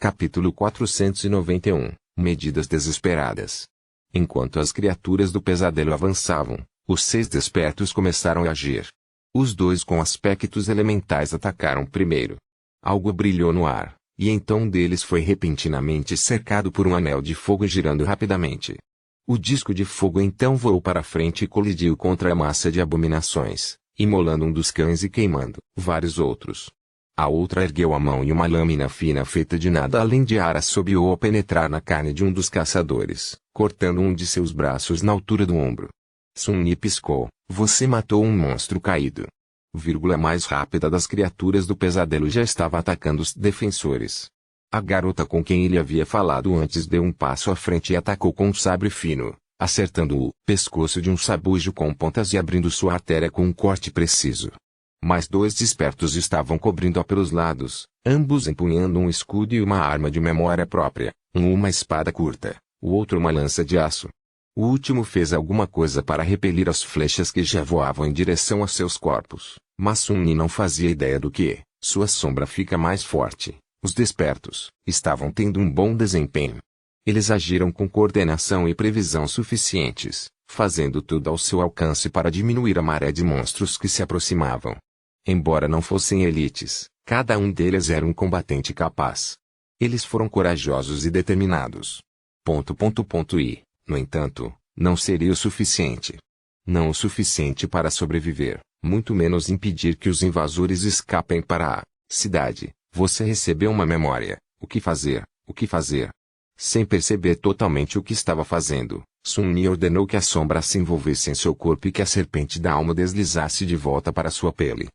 Capítulo 491 Medidas desesperadas. Enquanto as criaturas do pesadelo avançavam, os 6 despertos começaram a agir. Os 2 com aspectos elementais atacaram primeiro. Algo brilhou no ar, e então um deles foi repentinamente cercado por um anel de fogo girando rapidamente. O disco de fogo então voou para frente e colidiu contra a massa de abominações, imolando um dos cães e queimando vários outros. A outra ergueu a mão e uma lâmina fina feita de nada além de ar assobiou a penetrar na carne de um dos caçadores, cortando um de seus braços na altura do ombro. Sun-Yi piscou. Você matou um monstro caído. A mais rápida das criaturas do pesadelo já estava atacando os defensores. A garota com quem ele havia falado antes deu um passo à frente e atacou com um sabre fino, acertando o pescoço de um sabujo com pontas e abrindo sua artéria com um corte preciso. Mais 2 despertos estavam cobrindo-a pelos lados, ambos empunhando um escudo e uma arma de memória própria, uma espada curta, o outro uma lança de aço. O último fez alguma coisa para repelir as flechas que já voavam em direção a seus corpos, mas Sun-Yi não fazia ideia do que, sua sombra fica mais forte. Os despertos estavam tendo um bom desempenho. Eles agiram com coordenação e previsão suficientes, fazendo tudo ao seu alcance para diminuir a maré de monstros que se aproximavam. Embora não fossem elites, cada um deles era um combatente capaz. Eles foram corajosos e determinados. E, no entanto, não seria o suficiente. Não o suficiente para sobreviver, muito menos impedir que os invasores escapem para a cidade. Você recebeu uma memória. O que fazer? O que fazer? Sem perceber totalmente o que estava fazendo, Sun-Yi ordenou que a sombra se envolvesse em seu corpo e que a serpente da alma deslizasse de volta para sua pele.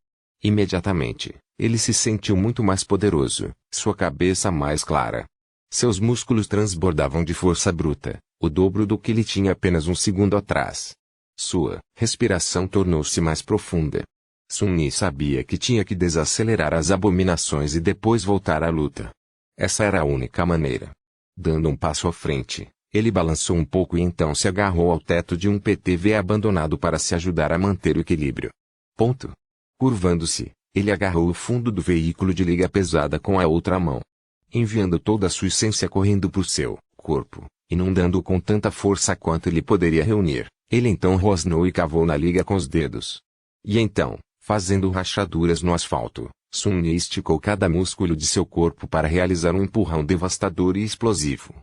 Imediatamente, ele se sentiu muito mais poderoso, sua cabeça mais clara. Seus músculos transbordavam de força bruta, o dobro do que ele tinha apenas um segundo atrás. Sua respiração tornou-se mais profunda. Sun-Yi sabia que tinha que desacelerar as abominações e depois voltar à luta. Essa era a única maneira. Dando um passo à frente, ele balançou um pouco e então se agarrou ao teto de um PTV abandonado para se ajudar a manter o equilíbrio. Curvando-se, ele agarrou o fundo do veículo de liga pesada com a outra mão. Enviando toda a sua essência correndo por seu corpo, inundando-o com tanta força quanto ele poderia reunir, ele então rosnou e cavou na liga com os dedos. E então, fazendo rachaduras no asfalto, Sun-Yi esticou cada músculo de seu corpo para realizar um empurrão devastador e explosivo.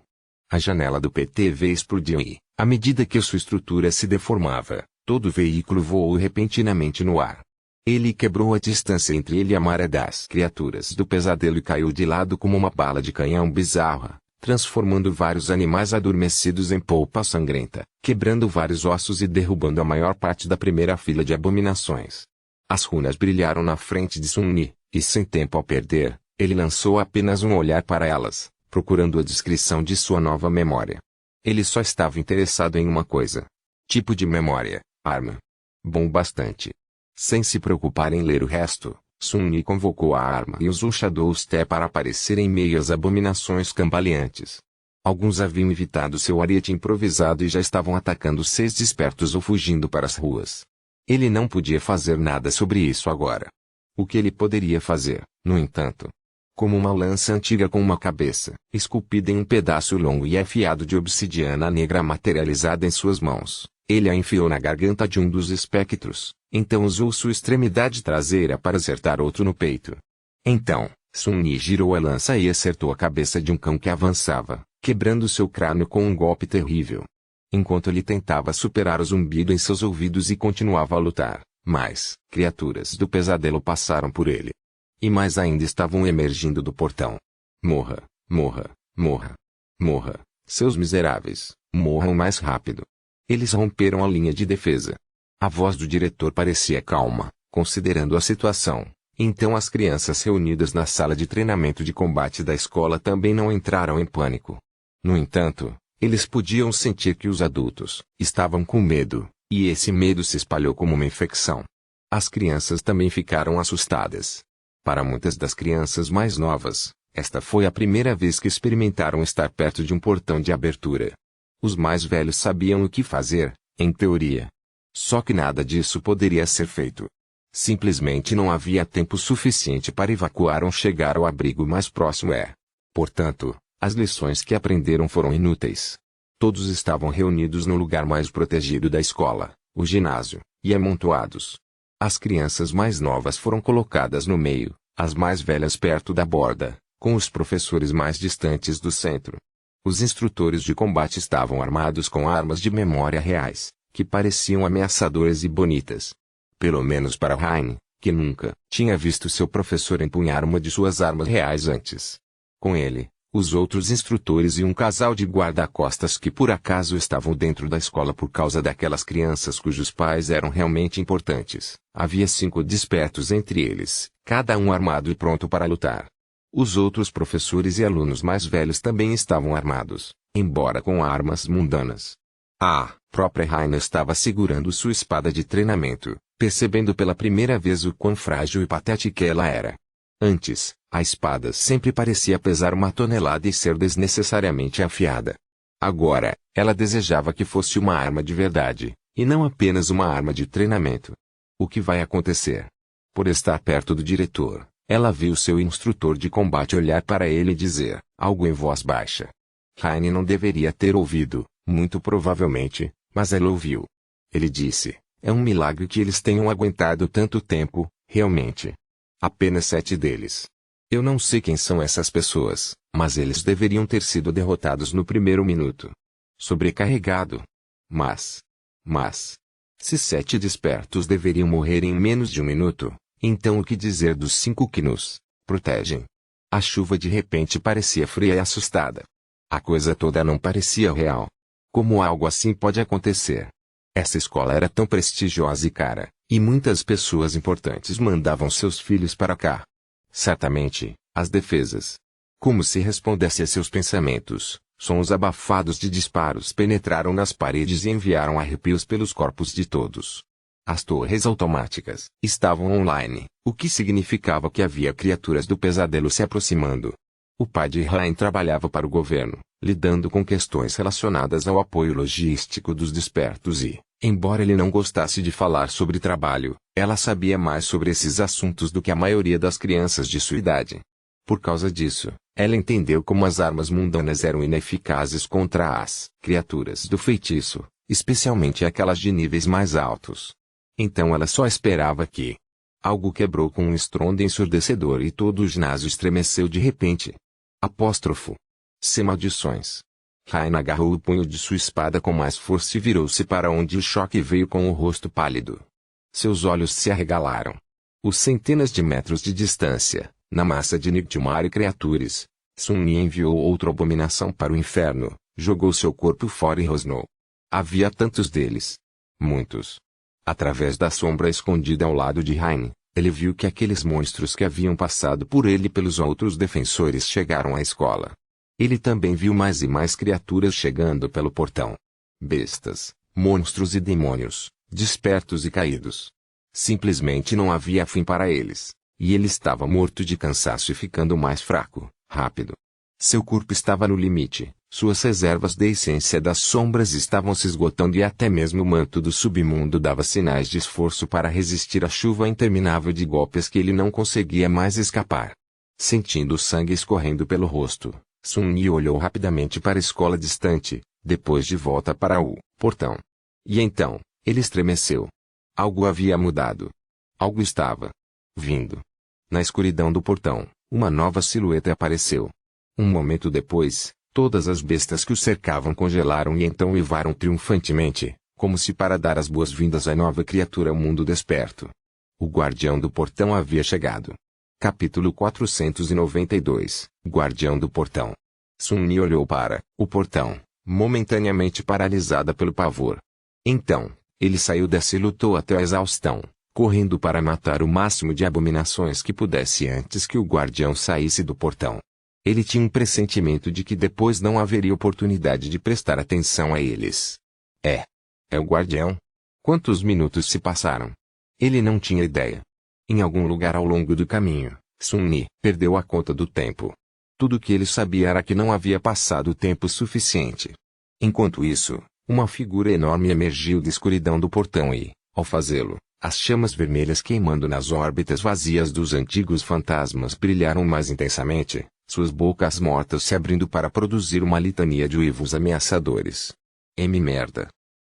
A janela do PTV explodiu e, à medida que sua estrutura se deformava, todo o veículo voou repentinamente no ar. Ele quebrou a distância entre ele e a maré das criaturas do pesadelo e caiu de lado como uma bala de canhão bizarra, transformando vários animais adormecidos em polpa sangrenta, quebrando vários ossos e derrubando a maior parte da primeira fila de abominações. As runas brilharam na frente de Sun-Yi, e sem tempo a perder, ele lançou apenas um olhar para elas, procurando a descrição de sua nova memória. Ele só estava interessado em uma coisa. Tipo de memória, arma. Bom bastante. Sem se preocupar em ler o resto, Sun-Yi convocou a arma e usou Shadow Step para aparecer em meio às abominações cambaleantes. Alguns haviam evitado seu ariete improvisado e já estavam atacando os 6 despertos ou fugindo para as ruas. Ele não podia fazer nada sobre isso agora. O que ele poderia fazer, no entanto? Como uma lança antiga com uma cabeça, esculpida em um pedaço longo e afiado de obsidiana negra materializada em suas mãos, ele a enfiou na garganta de um dos espectros, então usou sua extremidade traseira para acertar outro no peito. Então, Sun-Yi girou a lança e acertou a cabeça de um cão que avançava, quebrando seu crânio com um golpe terrível. Enquanto ele tentava superar o zumbido em seus ouvidos e continuava a lutar, mais criaturas do pesadelo passaram por ele. E mais ainda estavam emergindo do portão. Morra, morra, morra. Morra, seus miseráveis, morram mais rápido. Eles romperam a linha de defesa. A voz do diretor parecia calma, considerando a situação. Então as crianças reunidas na sala de treinamento de combate da escola também não entraram em pânico. No entanto, eles podiam sentir que os adultos estavam com medo, e esse medo se espalhou como uma infecção. As crianças também ficaram assustadas. Para muitas das crianças mais novas, esta foi a primeira vez que experimentaram estar perto de um portão de abertura. Os mais velhos sabiam o que fazer, em teoria. Só que nada disso poderia ser feito. Simplesmente não havia tempo suficiente para evacuar ou chegar ao abrigo mais próximo. Portanto, as lições que aprenderam foram inúteis. Todos estavam reunidos no lugar mais protegido da escola, o ginásio, e amontoados. As crianças mais novas foram colocadas no meio, as mais velhas perto da borda, com os professores mais distantes do centro. Os instrutores de combate estavam armados com armas de memória reais, que pareciam ameaçadoras e bonitas. Pelo menos para Heine, que nunca tinha visto seu professor empunhar uma de suas armas reais antes. Com ele, os outros instrutores e um casal de guarda-costas que por acaso estavam dentro da escola por causa daquelas crianças cujos pais eram realmente importantes. Havia 5 despertos entre eles, cada um armado e pronto para lutar. Os outros professores e alunos mais velhos também estavam armados, embora com armas mundanas. A própria Heine estava segurando sua espada de treinamento, percebendo pela primeira vez o quão frágil e patética ela era. Antes, a espada sempre parecia pesar 1 tonelada e ser desnecessariamente afiada. Agora, ela desejava que fosse uma arma de verdade, e não apenas uma arma de treinamento. O que vai acontecer? Por estar perto do diretor, ela viu seu instrutor de combate olhar para ele e dizer algo em voz baixa. Heine não deveria ter ouvido, muito provavelmente, mas ela ouviu. Ele disse: é um milagre que eles tenham aguentado tanto tempo, realmente. Apenas 7 deles. Eu não sei quem são essas pessoas, mas eles deveriam ter sido derrotados no primeiro minuto. Sobrecarregado. Mas, se 7 despertos deveriam morrer em menos de 1 minuto, então o que dizer dos 5 que nos protegem? A chuva de repente parecia fria e assustada. A coisa toda não parecia real. Como algo assim pode acontecer? Essa escola era tão prestigiosa e cara, e muitas pessoas importantes mandavam seus filhos para cá. Certamente, as defesas. Como se respondesse a seus pensamentos, sons abafados de disparos penetraram nas paredes e enviaram arrepios pelos corpos de todos. As torres automáticas estavam online, o que significava que havia criaturas do pesadelo se aproximando. O pai de Heine trabalhava para o governo, lidando com questões relacionadas ao apoio logístico dos despertos e, embora ele não gostasse de falar sobre trabalho, ela sabia mais sobre esses assuntos do que a maioria das crianças de sua idade. Por causa disso, ela entendeu como as armas mundanas eram ineficazes contra as criaturas do feitiço, especialmente aquelas de níveis mais altos. Então ela só esperava que algo quebrou com um estrondo ensurdecedor e todo o ginásio estremeceu de repente. Apóstrofo. Se maldições. Heine agarrou o punho de sua espada com mais força e virou-se para onde o choque veio com o rosto pálido. Seus olhos se arregalaram. Os centenas de metros de distância, na massa de Nightmare Creatures, Sun-Yi enviou outra abominação para o inferno, jogou seu corpo fora e rosnou. Havia tantos deles. Muitos. Através da sombra escondida ao lado de Heine, ele viu que aqueles monstros que haviam passado por ele e pelos outros defensores chegaram à escola. Ele também viu mais e mais criaturas chegando pelo portão. Bestas, monstros e demônios, despertos e caídos. Simplesmente não havia fim para eles, e ele estava morto de cansaço e ficando mais fraco, rápido. Seu corpo estava no limite, suas reservas de essência das sombras estavam se esgotando e até mesmo o manto do submundo dava sinais de esforço para resistir à chuva interminável de golpes que ele não conseguia mais escapar. Sentindo o sangue escorrendo pelo rosto, Sun-Yi olhou rapidamente para a escola distante, depois de volta para o portão. E então, ele estremeceu. Algo havia mudado. Algo estava vindo. Na escuridão do portão, uma nova silhueta apareceu. Um momento depois, todas as bestas que o cercavam congelaram e então uivaram triunfantemente, como se para dar as boas-vindas à nova criatura ao mundo desperto. O guardião do portão havia chegado. Capítulo 492 – Guardião do Portão. Sun-Yi olhou para o portão, momentaneamente paralisada pelo pavor. Então, ele saiu dessa e lutou até a exaustão, correndo para matar o máximo de abominações que pudesse antes que o guardião saísse do portão. Ele tinha um pressentimento de que depois não haveria oportunidade de prestar atenção a eles. É o guardião? Quantos minutos se passaram? Ele não tinha ideia. Em algum lugar ao longo do caminho, Sun-Yi perdeu a conta do tempo. Tudo o que ele sabia era que não havia passado tempo suficiente. Enquanto isso, uma figura enorme emergiu da escuridão do portão e, ao fazê-lo, as chamas vermelhas queimando nas órbitas vazias dos antigos fantasmas brilharam mais intensamente, suas bocas mortas se abrindo para produzir uma litania de uivos ameaçadores. Merda.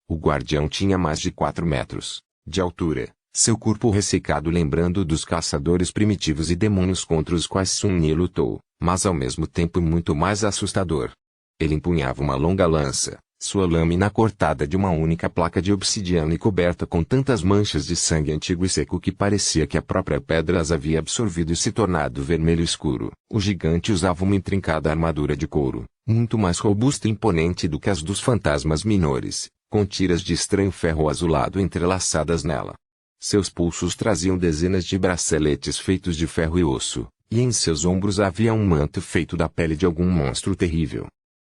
O guardião tinha mais de 4 metros de altura, seu corpo ressecado lembrando dos caçadores primitivos e demônios contra os quais Sun Yi lutou, mas ao mesmo tempo muito mais assustador. Ele empunhava uma longa lança, sua lâmina cortada de uma única placa de obsidiana e coberta com tantas manchas de sangue antigo e seco que parecia que a própria pedra as havia absorvido e se tornado vermelho escuro. O gigante usava uma intrincada armadura de couro, muito mais robusta e imponente do que as dos fantasmas menores, com tiras de estranho ferro azulado entrelaçadas nela. Seus pulsos traziam dezenas de braceletes feitos de ferro e osso, e em seus ombros havia um manto feito da pele de algum monstro terrível.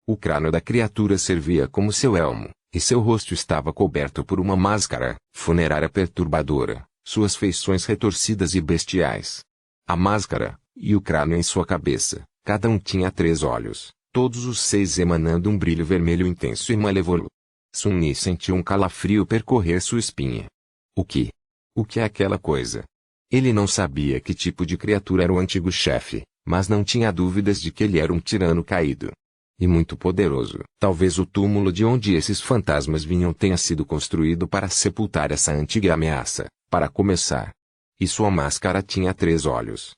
O crânio da criatura servia como seu elmo, e seu rosto estava coberto por uma máscara funerária perturbadora, suas feições retorcidas e bestiais. A máscara, e o crânio em sua cabeça, cada um tinha 3 olhos, todos os 6 emanando um brilho vermelho intenso e malévolo. Sun Yi sentiu um calafrio percorrer sua espinha. O que é aquela coisa? Ele não sabia que tipo de criatura era o antigo chefe, mas não tinha dúvidas de que ele era um tirano caído. E muito poderoso. Talvez o túmulo de onde esses fantasmas vinham tenha sido construído para sepultar essa antiga ameaça, para começar. E sua máscara tinha 3 olhos.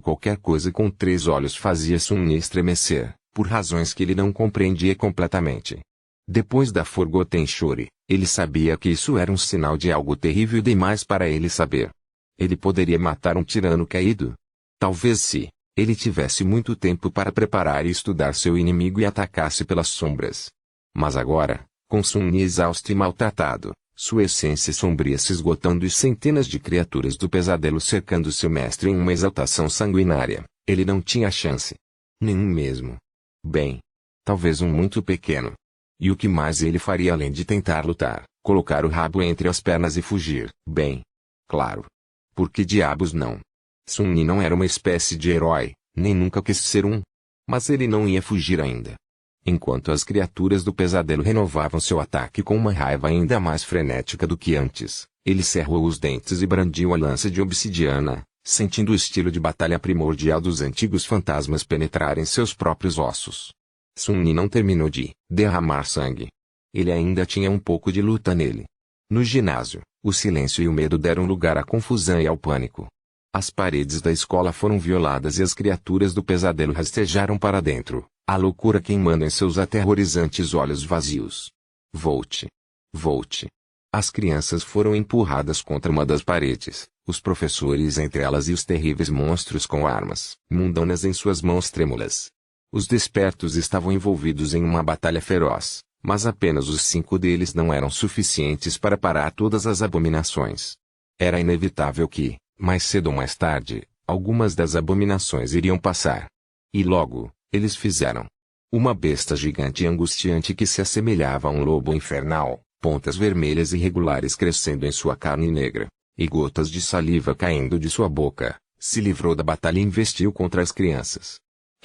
Qualquer coisa com 3 olhos fazia Sun Yi estremecer, por razões que ele não compreendia completamente. Depois da Forgotten Shore, ele sabia que isso era um sinal de algo terrível demais para ele saber. Ele poderia matar um tirano caído? Talvez se ele tivesse muito tempo para preparar e estudar seu inimigo e atacasse pelas sombras. Mas agora, com Sun Yi exausto e maltratado, sua essência sombria se esgotando e centenas de criaturas do pesadelo cercando seu mestre em uma exaltação sanguinária, ele não tinha chance. Nenhum mesmo. Bem, talvez um muito pequeno. E o que mais ele faria além de tentar lutar, colocar o rabo entre as pernas e fugir? Bem, claro. Por que diabos não? Sun Yi não era uma espécie de herói, nem nunca quis ser um. Mas ele não ia fugir ainda. Enquanto as criaturas do pesadelo renovavam seu ataque com uma raiva ainda mais frenética do que antes, ele cerrou os dentes e brandiu a lança de obsidiana, sentindo o estilo de batalha primordial dos antigos fantasmas penetrar em seus próprios ossos. Sun Yi não terminou de derramar sangue. Ele ainda tinha um pouco de luta nele. No ginásio, o silêncio e o medo deram lugar à confusão e ao pânico. As paredes da escola foram violadas e as criaturas do pesadelo rastejaram para dentro, a loucura queimando em seus aterrorizantes olhos vazios. Volte. Volte. As crianças foram empurradas contra uma das paredes, os professores entre elas e os terríveis monstros com armas mundanas em suas mãos trêmulas. Os despertos estavam envolvidos em uma batalha feroz, mas apenas os 5 deles não eram suficientes para parar todas as abominações. Era inevitável que, mais cedo ou mais tarde, algumas das abominações iriam passar. E logo, eles fizeram. Uma besta gigante e angustiante que se assemelhava a um lobo infernal, pontas vermelhas irregulares crescendo em sua carne negra, e gotas de saliva caindo de sua boca, se livrou da batalha e investiu contra as crianças.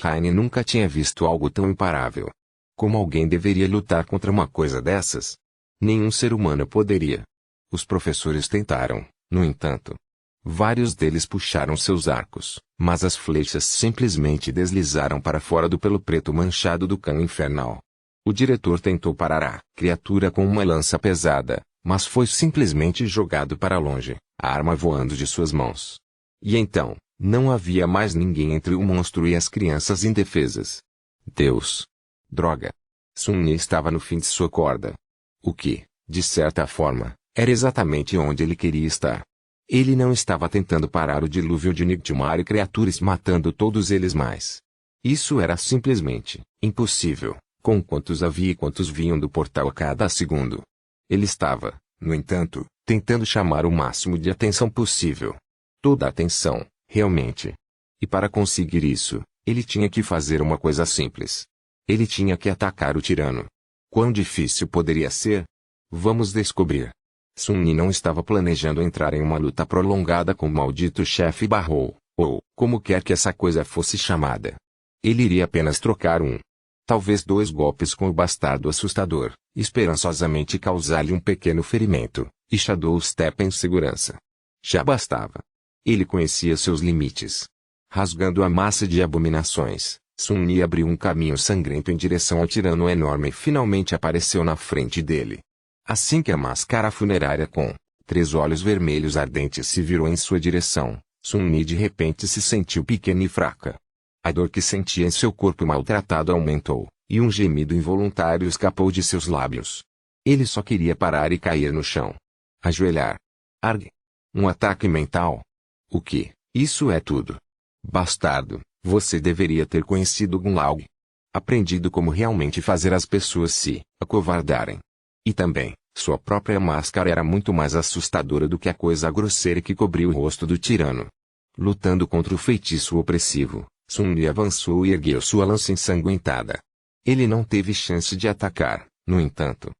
Heine nunca tinha visto algo tão imparável. Como alguém deveria lutar contra uma coisa dessas? Nenhum ser humano poderia. Os professores tentaram, no entanto. Vários deles puxaram seus arcos, mas as flechas simplesmente deslizaram para fora do pelo preto manchado do cano infernal. O diretor tentou parar a criatura com uma lança pesada, mas foi simplesmente jogado para longe, a arma voando de suas mãos. E então, não havia mais ninguém entre o monstro e as crianças indefesas. Deus! Droga! Sun Yi estava no fim de sua corda. O que, de certa forma, era exatamente onde ele queria estar. Ele não estava tentando parar o dilúvio de Nightmare e criaturas matando todos eles mais. Isso era simplesmente impossível, com quantos havia e quantos vinham do portal a cada segundo. Ele estava, no entanto, tentando chamar o máximo de atenção possível. Toda a atenção, realmente. E para conseguir isso, ele tinha que fazer uma coisa simples. Ele tinha que atacar o tirano. Quão difícil poderia ser? Vamos descobrir. Sun Yi não estava planejando entrar em uma luta prolongada com o maldito chefe Barrow, ou como quer que essa coisa fosse chamada. Ele iria apenas trocar talvez 2 golpes com o bastardo assustador, esperançosamente causar-lhe um pequeno ferimento, e Shadow Step em segurança. Já bastava. Ele conhecia seus limites. Rasgando a massa de abominações, Sun-Ni abriu um caminho sangrento em direção ao tirano enorme e finalmente apareceu na frente dele. Assim que a máscara funerária com 3 olhos vermelhos ardentes se virou em sua direção, Sun-Ni de repente se sentiu pequena e fraca. A dor que sentia em seu corpo maltratado aumentou, e um gemido involuntário escapou de seus lábios. Ele só queria parar e cair no chão. Ajoelhar. Arg. Um ataque mental? O que? Isso é tudo. Bastardo, você deveria ter conhecido Gunlaug. Aprendido como realmente fazer as pessoas se acovardarem. E também, sua própria máscara era muito mais assustadora do que a coisa grosseira que cobriu o rosto do tirano. Lutando contra o feitiço opressivo, Sun-Ni avançou e ergueu sua lança ensanguentada. Ele não teve chance de atacar, no entanto.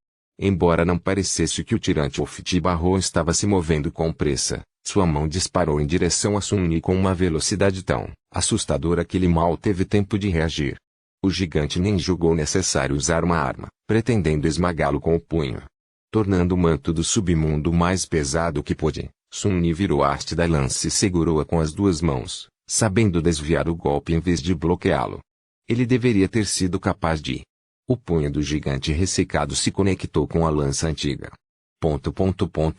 Embora não parecesse que o tirante Oftibarro estava se movendo com pressa, sua mão disparou em direção a Sun-Ni com uma velocidade tão assustadora que ele mal teve tempo de reagir. O gigante nem julgou necessário usar uma arma, pretendendo esmagá-lo com o punho. Tornando o manto do submundo mais pesado que pôde, Sun-Ni virou a haste da lança e segurou-a com as 2 mãos, sabendo desviar o golpe em vez de bloqueá-lo. Ele deveria ter sido capaz de. O punho do gigante ressecado se conectou com a lança antiga.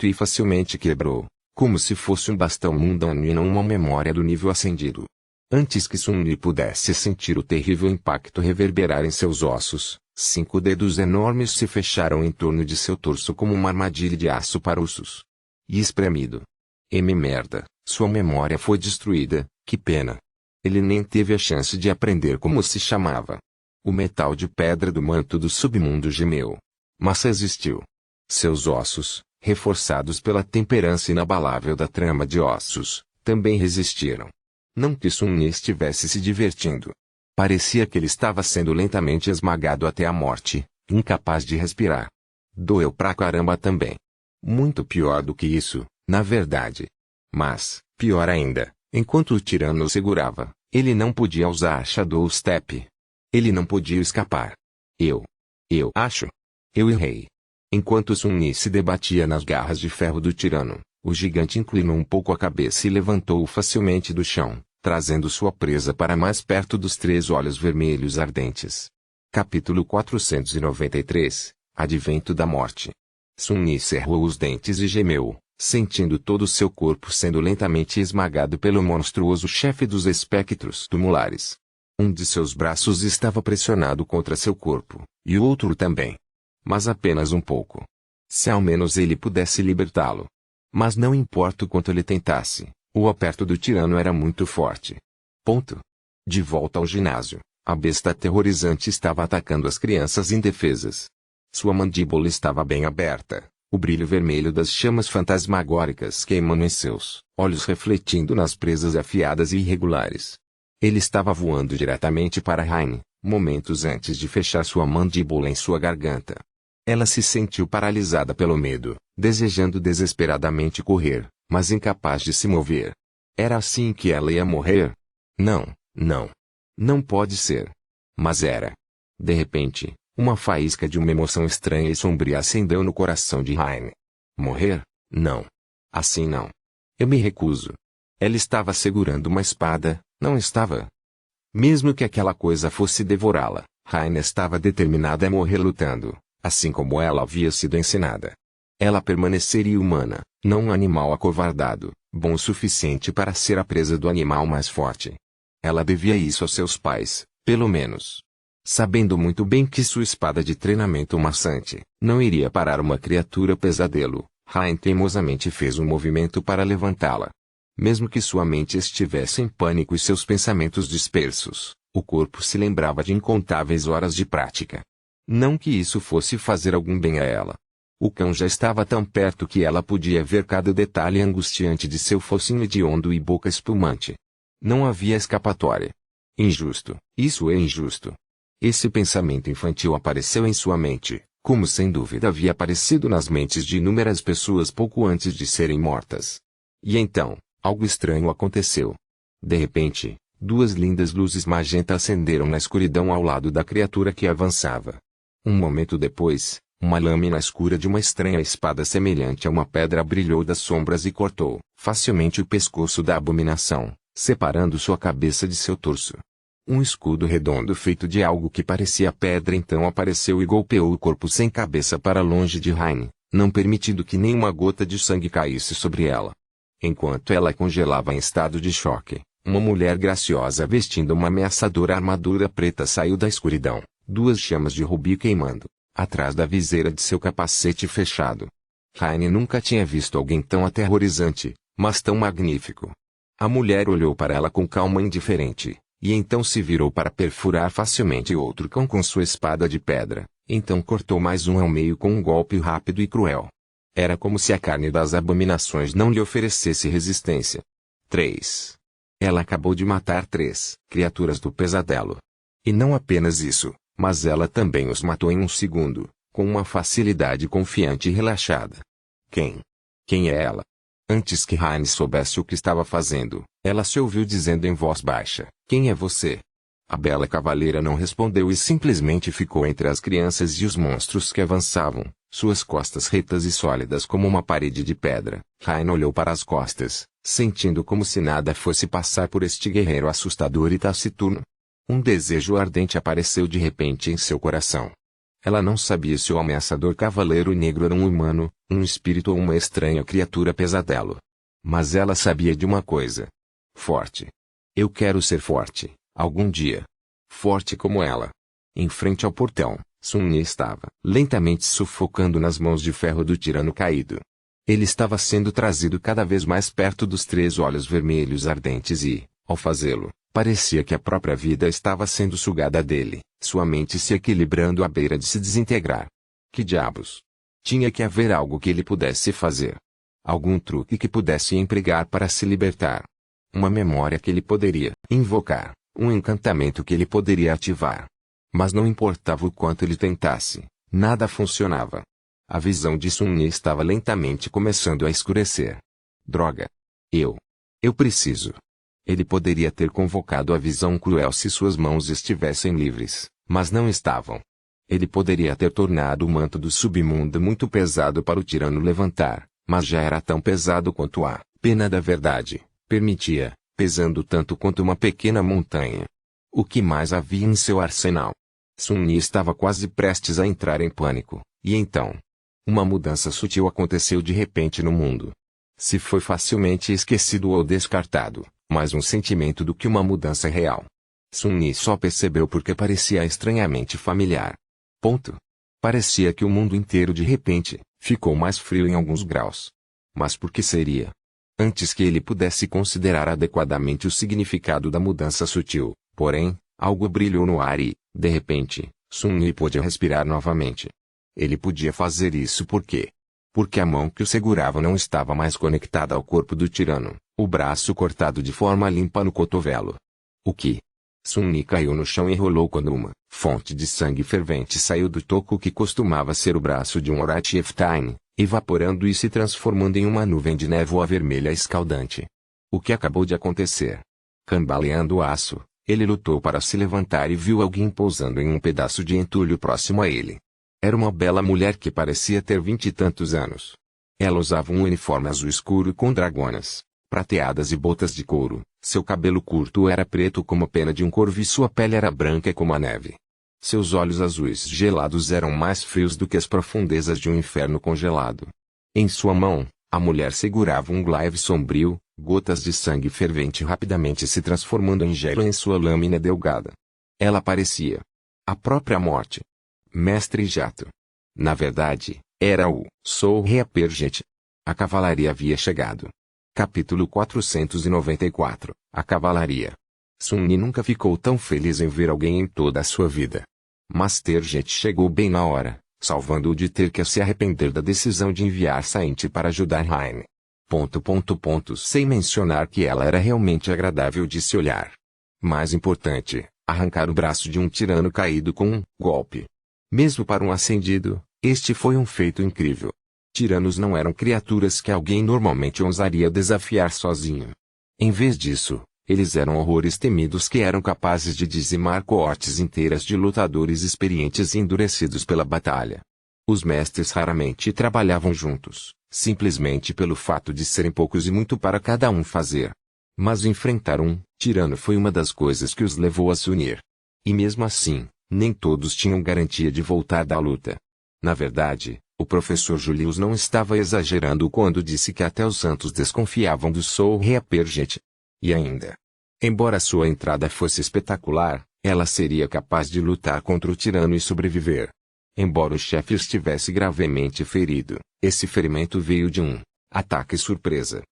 E facilmente quebrou, como se fosse um bastão mundano e não uma memória do nível ascendido. Antes que Sun-Ni pudesse sentir o terrível impacto reverberar em seus ossos, 5 dedos enormes se fecharam em torno de seu torso como uma armadilha de aço para ossos. E espremido. Merda, sua memória foi destruída, que pena. Ele nem teve a chance de aprender como se chamava. O metal de pedra do manto do submundo gemeu. Mas resistiu. Seus ossos, reforçados pela temperança inabalável da trama de ossos, também resistiram. Não que Sun-Ni estivesse se divertindo. Parecia que ele estava sendo lentamente esmagado até a morte, incapaz de respirar. Doeu pra caramba também. Muito pior do que isso, na verdade. Mas, pior ainda, enquanto o tirano o segurava, ele não podia usar Shadow Step. Ele não podia escapar. Eu acho. Eu errei. Enquanto Sun-Ni se debatia nas garras de ferro do tirano, o gigante inclinou um pouco a cabeça e levantou-o facilmente do chão, trazendo sua presa para mais perto dos 3 olhos vermelhos ardentes. Capítulo 493 Advento da Morte. Sun-Ni cerrou os dentes e gemeu, sentindo todo o seu corpo sendo lentamente esmagado pelo monstruoso chefe dos espectros tumulares. Um de seus braços estava pressionado contra seu corpo, e o outro também. Mas apenas um pouco. Se ao menos ele pudesse libertá-lo. Mas não importa o quanto ele tentasse, o aperto do tirano era muito forte. De volta ao ginásio, a besta aterrorizante estava atacando as crianças indefesas. Sua mandíbula estava bem aberta, o brilho vermelho das chamas fantasmagóricas queimando em seus olhos refletindo nas presas afiadas e irregulares. Ele estava voando diretamente para Raine, momentos antes de fechar sua mandíbula em sua garganta. Ela se sentiu paralisada pelo medo, desejando desesperadamente correr, mas incapaz de se mover. Era assim que ela ia morrer? Não. Não pode ser. Mas era. De repente, uma faísca de uma emoção estranha e sombria acendeu no coração de Raine. Morrer? Não. Assim não. Eu me recuso. Ela estava segurando uma espada, não estava? Mesmo que aquela coisa fosse devorá-la, Raine estava determinada a morrer lutando, assim como ela havia sido ensinada. Ela permaneceria humana, não um animal acovardado, bom o suficiente para ser a presa do animal mais forte. Ela devia isso aos seus pais, pelo menos. Sabendo muito bem que sua espada de treinamento maçante não iria parar uma criatura pesadelo, Raine teimosamente fez um movimento para levantá-la. Mesmo que sua mente estivesse em pânico e seus pensamentos dispersos, o corpo se lembrava de incontáveis horas de prática. Não que isso fosse fazer algum bem a ela. O cão já estava tão perto que ela podia ver cada detalhe angustiante de seu focinho hediondo e boca espumante. Não havia escapatória. Injusto, isso é injusto. Esse pensamento infantil apareceu em sua mente, como sem dúvida havia aparecido nas mentes de inúmeras pessoas pouco antes de serem mortas. E então, algo estranho aconteceu. De repente, 2 lindas luzes magenta acenderam na escuridão ao lado da criatura que avançava. Um momento depois, uma lâmina escura de uma estranha espada semelhante a uma pedra brilhou das sombras e cortou facilmente o pescoço da abominação, separando sua cabeça de seu torso. Um escudo redondo feito de algo que parecia pedra então apareceu e golpeou o corpo sem cabeça para longe de Raine, não permitindo que nenhuma gota de sangue caísse sobre ela. Enquanto ela congelava em estado de choque, uma mulher graciosa vestindo uma ameaçadora armadura preta saiu da escuridão, duas chamas de rubi queimando, atrás da viseira de seu capacete fechado. Raine nunca tinha visto alguém tão aterrorizante, mas tão magnífico. A mulher olhou para ela com calma indiferente, e então se virou para perfurar facilmente outro cão com sua espada de pedra, então cortou mais um ao meio com um golpe rápido e cruel. Era como se a carne das abominações não lhe oferecesse resistência. 3. Ela acabou de matar 3 criaturas do pesadelo. E não apenas isso, mas ela também os matou em um segundo, com uma facilidade confiante e relaxada. Quem? Quem é ela? Antes que Raine soubesse o que estava fazendo, ela se ouviu dizendo em voz baixa, quem é você? A bela cavaleira não respondeu e simplesmente ficou entre as crianças e os monstros que avançavam, suas costas retas e sólidas como uma parede de pedra. Raine olhou para as costas, sentindo como se nada fosse passar por este guerreiro assustador e taciturno. Um desejo ardente apareceu de repente em seu coração. Ela não sabia se o ameaçador cavaleiro negro era um humano, um espírito ou uma estranha criatura pesadelo. Mas ela sabia de uma coisa. Forte. Eu quero ser forte, algum dia. Forte como ela. Em frente ao portão, Sun-Yi estava lentamente sufocando nas mãos de ferro do tirano caído. Ele estava sendo trazido cada vez mais perto dos 3 olhos vermelhos ardentes e, ao fazê-lo, parecia que a própria vida estava sendo sugada dele, sua mente se equilibrando à beira de se desintegrar. Que diabos? Tinha que haver algo que ele pudesse fazer. Algum truque que pudesse empregar para se libertar. Uma memória que ele poderia invocar, um encantamento que ele poderia ativar. Mas não importava o quanto ele tentasse, nada funcionava. A visão de Sun-Yi estava lentamente começando a escurecer. Droga! Eu preciso. Ele poderia ter convocado a visão cruel se suas mãos estivessem livres, mas não estavam. Ele poderia ter tornado o manto do submundo muito pesado para o tirano levantar, mas já era tão pesado quanto a pena da verdade permitia, pesando tanto quanto uma pequena montanha. O que mais havia em seu arsenal? Sun-Yi estava quase prestes a entrar em pânico, e então? Uma mudança sutil aconteceu de repente no mundo. Se foi facilmente esquecido ou descartado, mais um sentimento do que uma mudança real. Sun-Yi só percebeu porque parecia estranhamente familiar. Parecia que o mundo inteiro de repente, ficou mais frio em alguns graus. Mas por que seria? Antes que ele pudesse considerar adequadamente o significado da mudança sutil, porém, algo brilhou no ar e, de repente, Sun-Yi pôde respirar novamente. Ele podia fazer isso porque a mão que o segurava não estava mais conectada ao corpo do tirano, o braço cortado de forma limpa no cotovelo. O que? Sun-Yi caiu no chão e rolou quando uma fonte de sangue fervente saiu do toco que costumava ser o braço de um Orachieftain, evaporando e se transformando em uma nuvem de névoa vermelha escaldante. O que acabou de acontecer? Cambaleando o aço, ele lutou para se levantar e viu alguém pousando em um pedaço de entulho próximo a ele. Era uma bela mulher que parecia ter 20 e tantos anos. Ela usava um uniforme azul escuro com dragonas prateadas e botas de couro. Seu cabelo curto era preto como a pena de um corvo e sua pele era branca como a neve. Seus olhos azuis gelados eram mais frios do que as profundezas de um inferno congelado. Em sua mão, a mulher segurava um glaive sombrio, gotas de sangue fervente rapidamente se transformando em gelo em sua lâmina delgada. Ela parecia a própria morte. Mestre Jato. Na verdade, era o Soul Reaperget. A cavalaria havia chegado. Capítulo 494. A cavalaria. Sun-Yi nunca ficou tão feliz em ver alguém em toda a sua vida. Mas Terjet chegou bem na hora, salvando-o de ter que se arrepender da decisão de enviar Saint para ajudar Raine. Sem mencionar que ela era realmente agradável de se olhar. Mais importante, arrancar o braço de um tirano caído com um golpe. Mesmo para um ascendido, este foi um feito incrível. Tiranos não eram criaturas que alguém normalmente ousaria desafiar sozinho. Em vez disso, eles eram horrores temidos que eram capazes de dizimar coortes inteiras de lutadores experientes e endurecidos pela batalha. Os mestres raramente trabalhavam juntos, simplesmente pelo fato de serem poucos e muito para cada um fazer. Mas enfrentar um tirano foi uma das coisas que os levou a se unir. E mesmo assim, nem todos tinham garantia de voltar da luta. Na verdade, o professor Julius não estava exagerando quando disse que até os santos desconfiavam do Soul Reaper Jet. E ainda, embora sua entrada fosse espetacular, ela seria capaz de lutar contra o tirano e sobreviver. Embora o chefe estivesse gravemente ferido, esse ferimento veio de um ataque surpresa.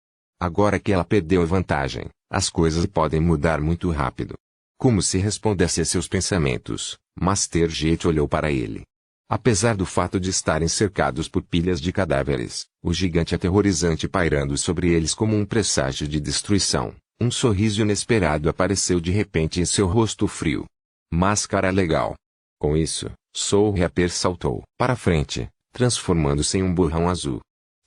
Agora que ela perdeu a vantagem, as coisas podem mudar muito rápido. Como se respondesse a seus pensamentos, Master Jet olhou para ele. Apesar do fato de estarem cercados por pilhas de cadáveres, o gigante aterrorizante pairando sobre eles como um presságio de destruição, um sorriso inesperado apareceu de repente em seu rosto frio. Máscara legal. Com isso, Soul Reaper saltou para frente, transformando-se em um borrão azul.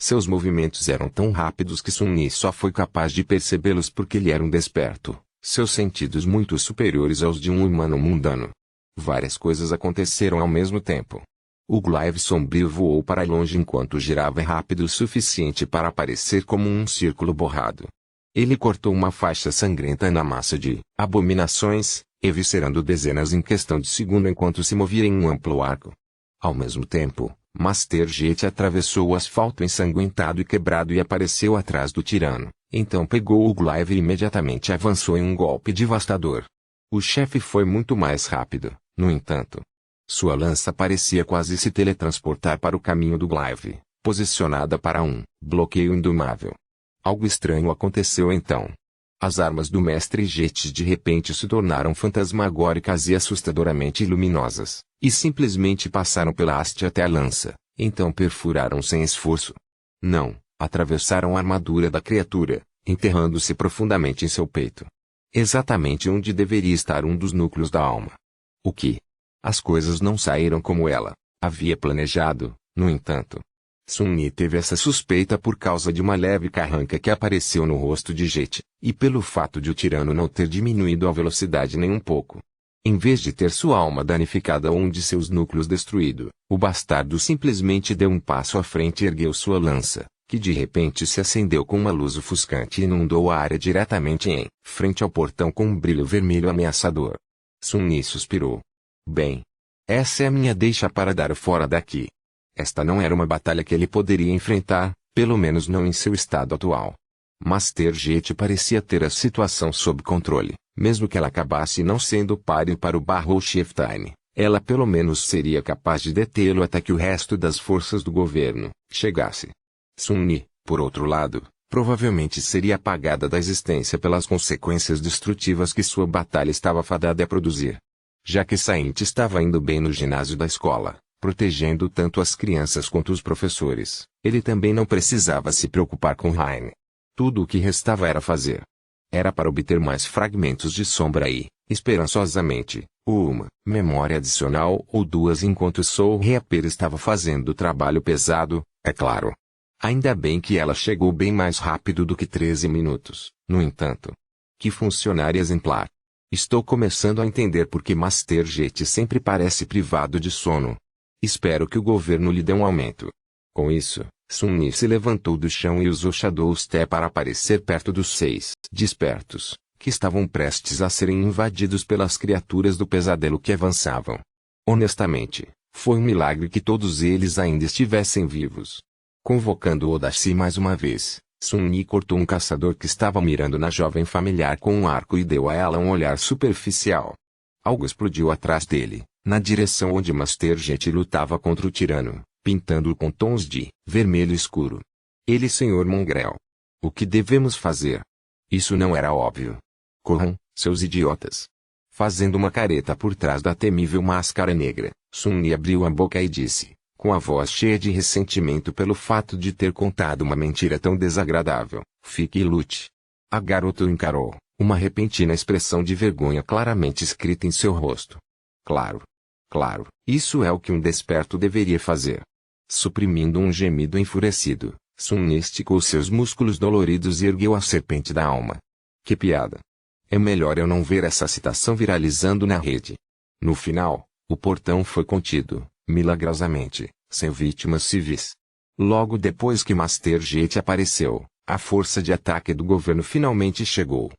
Seus movimentos eram tão rápidos que Sun-Yi só foi capaz de percebê-los porque ele era um desperto, seus sentidos muito superiores aos de um humano mundano. Várias coisas aconteceram ao mesmo tempo. O Glaive sombrio voou para longe enquanto girava rápido o suficiente para aparecer como um círculo borrado. Ele cortou uma faixa sangrenta na massa de abominações, eviscerando dezenas em questão de segundo enquanto se movia em um amplo arco. Ao mesmo tempo, Master Jet atravessou o asfalto ensanguentado e quebrado e apareceu atrás do tirano. Então pegou o Glaive e imediatamente avançou em um golpe devastador. O chefe foi muito mais rápido, no entanto. Sua lança parecia quase se teletransportar para o caminho do Glaive, posicionada para um bloqueio indomável. Algo estranho aconteceu então. As armas do Mestre Jet de repente se tornaram fantasmagóricas e assustadoramente luminosas, e simplesmente passaram pela haste até a lança, então perfuraram sem esforço. Não, atravessaram a armadura da criatura, enterrando-se profundamente em seu peito. Exatamente onde deveria estar um dos núcleos da alma. O que? As coisas não saíram como ela havia planejado, no entanto. Sun-Yi teve essa suspeita por causa de uma leve carranca que apareceu no rosto de Jet, e pelo fato de o tirano não ter diminuído a velocidade nem um pouco. Em vez de ter sua alma danificada ou um de seus núcleos destruído, o bastardo simplesmente deu um passo à frente e ergueu sua lança, que de repente se acendeu com uma luz ofuscante e inundou a área diretamente em frente ao portão com um brilho vermelho ameaçador. Sun-Yi suspirou. Bem, essa é a minha deixa para dar fora daqui. Esta não era uma batalha que ele poderia enfrentar, pelo menos não em seu estado atual. Master Jet parecia ter a situação sob controle, mesmo que ela acabasse não sendo páreo para o Barrow Chieftain, ela pelo menos seria capaz de detê-lo até que o resto das forças do governo chegasse. Sun-Yi, por outro lado, provavelmente seria apagada da existência pelas consequências destrutivas que sua batalha estava fadada a produzir. Já que Saint estava indo bem no ginásio da escola, protegendo tanto as crianças quanto os professores, ele também não precisava se preocupar com Rain. Tudo o que restava era fazer. Era para obter mais fragmentos de sombra e, esperançosamente, uma memória adicional ou duas enquanto Soul Reaper estava fazendo o trabalho pesado, é claro. Ainda bem que ela chegou bem mais rápido do que 13 minutos, no entanto. Que funcionária exemplar. Estou começando a entender por que Master Jet sempre parece privado de sono. Espero que o governo lhe dê um aumento. Com isso, Sun-Yi se levantou do chão e usou Shadow Step para aparecer perto dos 6 despertos, que estavam prestes a serem invadidos pelas criaturas do pesadelo que avançavam. Honestamente, foi um milagre que todos eles ainda estivessem vivos. Convocando Odashi mais uma vez, Sun-Yi cortou um caçador que estava mirando na jovem familiar com um arco e deu a ela um olhar superficial. Algo explodiu atrás dele, na direção onde Master Jet lutava contra o tirano, pintando-o com tons de vermelho escuro. Ele, Sr. Mongrel. O que devemos fazer? Isso não era óbvio. Corram, seus idiotas. Fazendo uma careta por trás da temível máscara negra, Sun-Yi abriu a boca e disse, com a voz cheia de ressentimento pelo fato de ter contado uma mentira tão desagradável, fique e lute. A garota o encarou, uma repentina expressão de vergonha claramente escrita em seu rosto. Claro. Claro, isso é o que um desperto deveria fazer. Suprimindo um gemido enfurecido, Sun-Yi esticou seus músculos doloridos e ergueu a serpente da alma. Que piada. É melhor eu não ver essa citação viralizando na rede. No final, o portão foi contido, milagrosamente, sem vítimas civis. Logo depois que Master Jet apareceu, A força de ataque do governo finalmente chegou.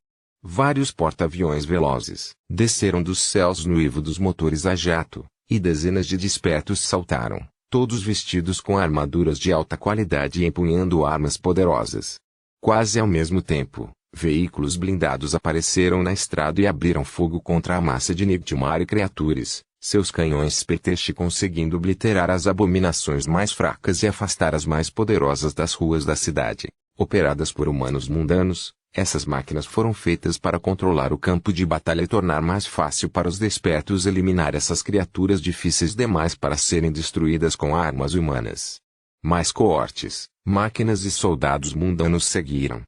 Vários porta-aviões velozes desceram dos céus no uivo dos motores a jato, e dezenas de despertos saltaram, todos vestidos com armaduras de alta qualidade e empunhando armas poderosas. Quase ao mesmo tempo, veículos blindados apareceram na estrada e abriram fogo contra a massa de Nightmare Creatures, seus canhões Spectre conseguindo obliterar as abominações mais fracas e afastar as mais poderosas das ruas da cidade. Operadas por humanos mundanos, essas máquinas foram feitas para controlar o campo de batalha e tornar mais fácil para os despertos eliminar essas criaturas difíceis demais para serem destruídas com armas humanas. Mais coortes, máquinas e soldados mundanos seguiram.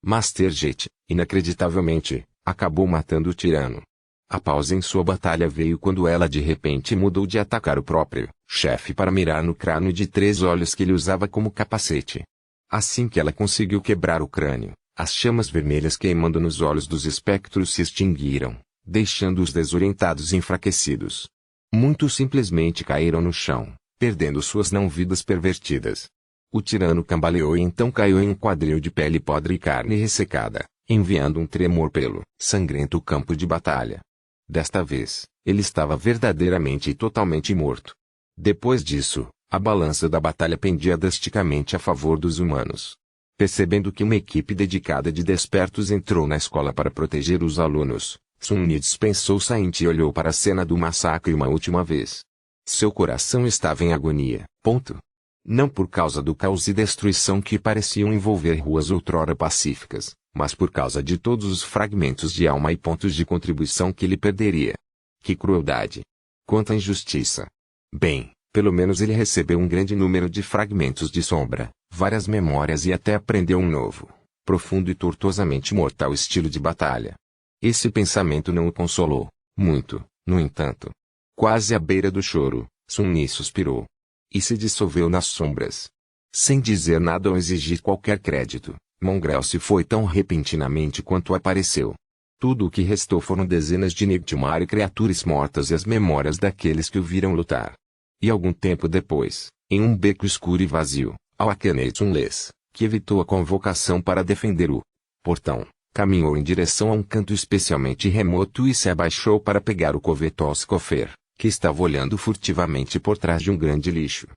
Master Jet, inacreditavelmente, acabou matando o tirano. A pausa em sua batalha veio quando ela de repente mudou de atacar o próprio chefe para mirar no crânio de 3 olhos que ele usava como capacete. Assim que ela conseguiu quebrar o crânio, as chamas vermelhas queimando nos olhos dos espectros se extinguiram, deixando-os desorientados e enfraquecidos. Muitos simplesmente caíram no chão, perdendo suas não-vidas pervertidas. O tirano cambaleou e então caiu em um quadril de pele podre e carne ressecada, enviando um tremor pelo sangrento campo de batalha. Desta vez, ele estava verdadeiramente e totalmente morto. Depois disso, a balança da batalha pendia drasticamente a favor dos humanos. Percebendo que uma equipe dedicada de despertos entrou na escola para proteger os alunos, Sun-Yi dispensou Saint e olhou para a cena do massacre uma última vez. Seu coração estava em agonia. Não por causa do caos e destruição que pareciam envolver ruas outrora pacíficas, mas por causa de todos os fragmentos de alma e pontos de contribuição que ele perderia. Que crueldade! Quanta injustiça! Bem, pelo menos ele recebeu um grande número de fragmentos de sombra, várias memórias e até aprendeu um novo, profundo e tortuosamente mortal estilo de batalha. Esse pensamento não o consolou muito, no entanto. Quase à beira do choro, Sun-Yi suspirou. E se dissolveu nas sombras. Sem dizer nada ou exigir qualquer crédito, Mongrel se foi tão repentinamente quanto apareceu. Tudo o que restou foram dezenas de Nightmare criaturas mortas e as memórias daqueles que o viram lutar. E algum tempo depois, em um beco escuro e vazio, Awakane Sunless, que evitou a convocação para defender o portão, caminhou em direção a um canto especialmente remoto e se abaixou para pegar o Covetos Coffer, que estava olhando furtivamente por trás de um grande lixo.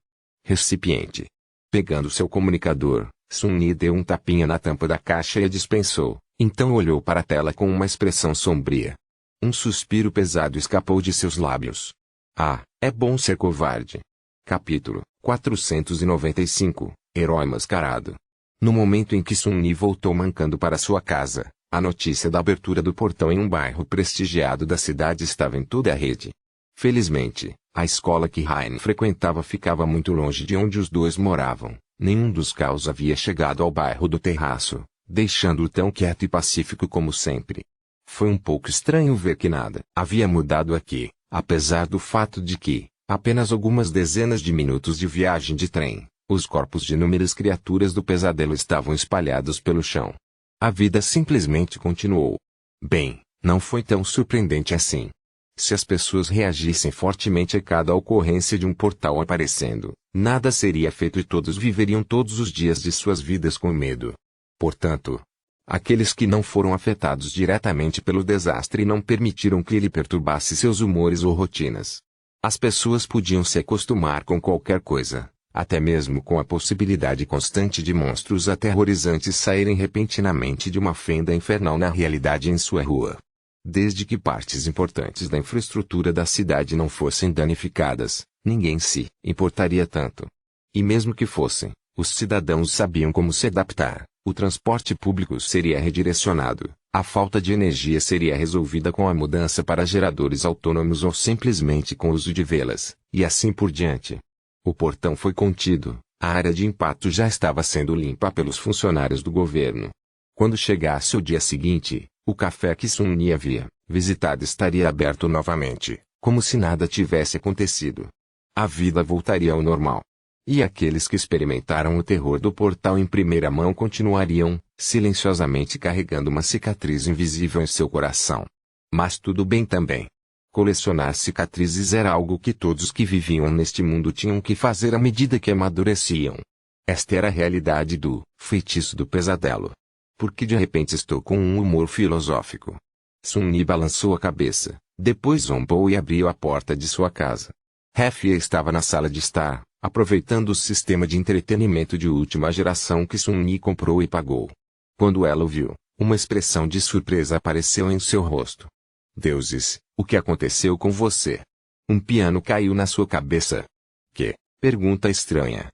Recipiente. Pegando seu comunicador, Sun-Yi deu um tapinha na tampa da caixa e a dispensou, então olhou para a tela com uma expressão sombria. Um suspiro pesado escapou de seus lábios. Ah, é bom ser covarde. Capítulo 495, Herói Mascarado. No momento em que Sun-Yi voltou mancando para sua casa, a notícia da abertura do portão em um bairro prestigiado da cidade estava em toda a rede. Felizmente, a escola que Rain frequentava ficava muito longe de onde os dois moravam. Nenhum dos caos havia chegado ao bairro do Terraço, deixando-o tão quieto e pacífico como sempre. Foi um pouco estranho ver que nada havia mudado aqui, apesar do fato de que, apenas algumas dezenas de minutos de viagem de trem, os corpos de inúmeras criaturas do pesadelo estavam espalhados pelo chão. A vida simplesmente continuou. Bem, não foi tão surpreendente assim. Se as pessoas reagissem fortemente a cada ocorrência de um portal aparecendo, nada seria feito e todos viveriam todos os dias de suas vidas com medo. Portanto, aqueles que não foram afetados diretamente pelo desastre não permitiram que ele perturbasse seus humores ou rotinas. As pessoas podiam se acostumar com qualquer coisa, até mesmo com a possibilidade constante de monstros aterrorizantes saírem repentinamente de uma fenda infernal na realidade em sua rua. Desde que partes importantes da infraestrutura da cidade não fossem danificadas, ninguém se importaria tanto. E mesmo que fossem, os cidadãos sabiam como se adaptar, o transporte público seria redirecionado, a falta de energia seria resolvida com a mudança para geradores autônomos ou simplesmente com o uso de velas, e assim por diante. O portão foi contido, a área de impacto já estava sendo limpa pelos funcionários do governo. Quando chegasse o dia seguinte, o café que Sun-Yi havia visitado estaria aberto novamente, como se nada tivesse acontecido. A vida voltaria ao normal. E aqueles que experimentaram o terror do portal em primeira mão continuariam, silenciosamente carregando uma cicatriz invisível em seu coração. Mas tudo bem também. Colecionar cicatrizes era algo que todos que viviam neste mundo tinham que fazer à medida que amadureciam. Esta era a realidade do feitiço do pesadelo. Porque de repente estou com um humor filosófico. Sun-Yi balançou a cabeça, depois zombou e abriu a porta de sua casa. Hefia estava na sala de estar, aproveitando o sistema de entretenimento de última geração que Sun-Yi comprou e pagou. Quando ela o viu, uma expressão de surpresa apareceu em seu rosto. Deuses, o que aconteceu com você? Um piano caiu na sua cabeça. Que? Pergunta estranha.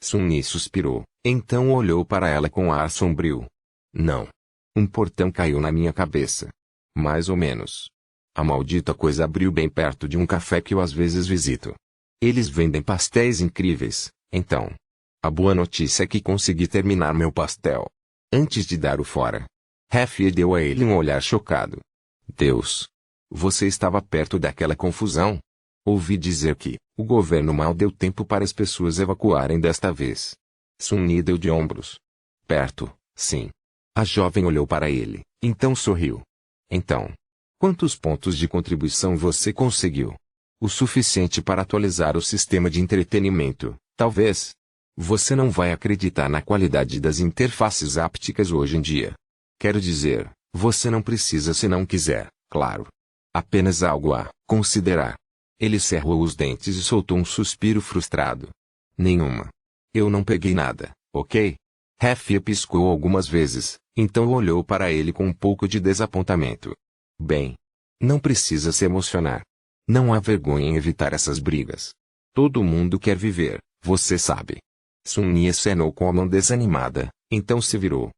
Sun-Yi suspirou, então olhou para ela com ar sombrio. Não. Um portão caiu na minha cabeça. Mais ou menos. A maldita coisa abriu bem perto de um café que eu às vezes visito. Eles vendem pastéis incríveis, então. A boa notícia é que consegui terminar meu pastel. Antes de dar o fora. Hefia deu a ele um olhar chocado. Deus! Você estava perto daquela confusão? Ouvi dizer que o governo mal deu tempo para as pessoas evacuarem desta vez. Sun-Yi deu de ombros. Perto, sim. A jovem olhou para ele, então sorriu. Então, quantos pontos de contribuição você conseguiu? O suficiente para atualizar o sistema de entretenimento, talvez. Você não vai acreditar na qualidade das interfaces ápticas hoje em dia. Quero dizer, você não precisa se não quiser, claro. Apenas algo a considerar. Ele cerrou os dentes e soltou um suspiro frustrado. Nenhuma. Eu não peguei nada, ok? Hefia piscou algumas vezes, então olhou para ele com um pouco de desapontamento. Bem. Não precisa se emocionar. Não há vergonha em evitar essas brigas. Todo mundo quer viver, você sabe. Sun-Yi acenou com a mão desanimada, então se virou.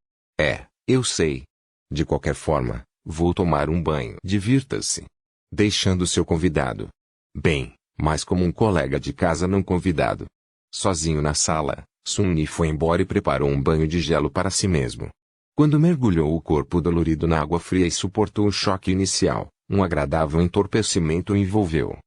Eu sei. De qualquer forma, vou tomar um banho. Divirta-se. Deixando seu convidado. Bem, mas como um colega de casa não convidado. Sozinho na sala, Sun-Yi foi embora e preparou um banho de gelo para si mesmo. Quando mergulhou o corpo dolorido na água fria e suportou o choque inicial, um agradável entorpecimento o envolveu.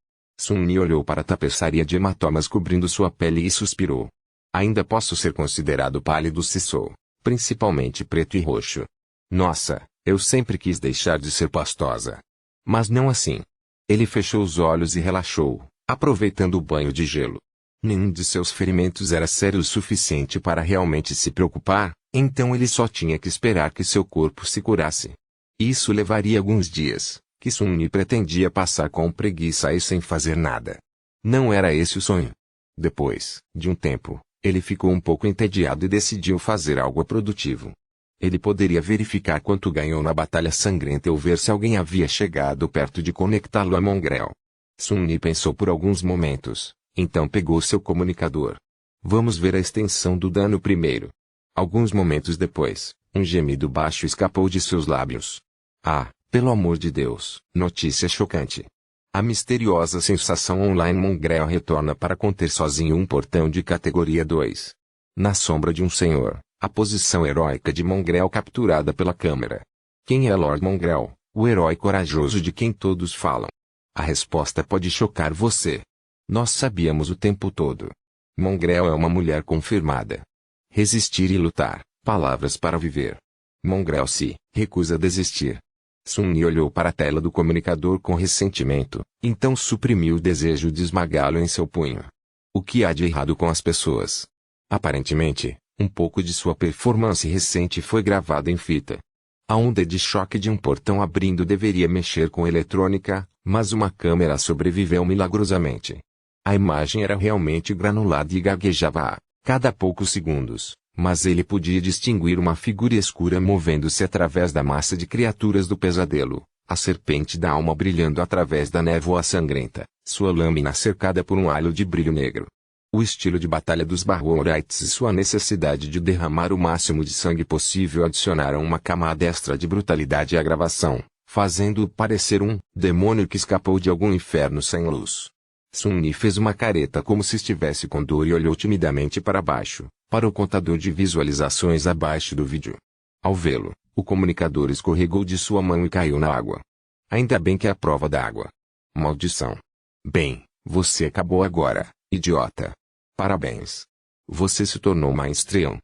Sun-Yi olhou para a tapeçaria de hematomas cobrindo sua pele e suspirou. Ainda posso ser considerado pálido se sou, principalmente preto e roxo. Nossa, eu sempre quis deixar de ser pastosa. Mas não assim. Ele fechou os olhos e relaxou, aproveitando o banho de gelo. Nenhum de seus ferimentos era sério o suficiente para realmente se preocupar, então ele só tinha que esperar que seu corpo se curasse. Isso levaria alguns dias, que Sun-Yi pretendia passar com preguiça e sem fazer nada. Não era esse o sonho. Depois de um tempo, ele ficou um pouco entediado e decidiu fazer algo produtivo. Ele poderia verificar quanto ganhou na batalha sangrenta ou ver se alguém havia chegado perto de conectá-lo a Mongrel. Sun-Yi pensou por alguns momentos, então pegou seu comunicador. Vamos ver a extensão do dano primeiro. Alguns momentos depois, um gemido baixo escapou de seus lábios. Ah, pelo amor de Deus, notícia chocante. A misteriosa sensação online Mongrel retorna para conter sozinho um portão de categoria 2. Na sombra de um senhor, a posição heróica de Mongrel capturada pela câmera. Quem é Lord Mongrel, o herói corajoso de quem todos falam? A resposta pode chocar você. Nós sabíamos o tempo todo. Mongrel é uma mulher confirmada. Resistir e lutar, palavras para viver. Mongrel se recusa a desistir. Sun-Yi olhou para a tela do comunicador com ressentimento, então suprimiu o desejo de esmagá-lo em seu punho. O que há de errado com as pessoas? Aparentemente, um pouco de sua performance recente foi gravada em fita. A onda de choque de um portão abrindo deveria mexer com eletrônica, mas uma câmera sobreviveu milagrosamente. A imagem era realmente granulada e gaguejava a cada poucos segundos, mas ele podia distinguir uma figura escura movendo-se através da massa de criaturas do pesadelo, a serpente da alma brilhando através da névoa sangrenta, sua lâmina cercada por um halo de brilho negro. O estilo de batalha dos Barrourites e sua necessidade de derramar o máximo de sangue possível adicionaram uma camada extra de brutalidade à gravação, fazendo-o parecer um demônio que escapou de algum inferno sem luz. Sun-Yi fez uma careta como se estivesse com dor e olhou timidamente para baixo, para o contador de visualizações abaixo do vídeo. Ao vê-lo, o comunicador escorregou de sua mão e caiu na água. Ainda bem que é a prova d'água. Maldição. Bem, você acabou agora, idiota. Parabéns. Você se tornou mainstream.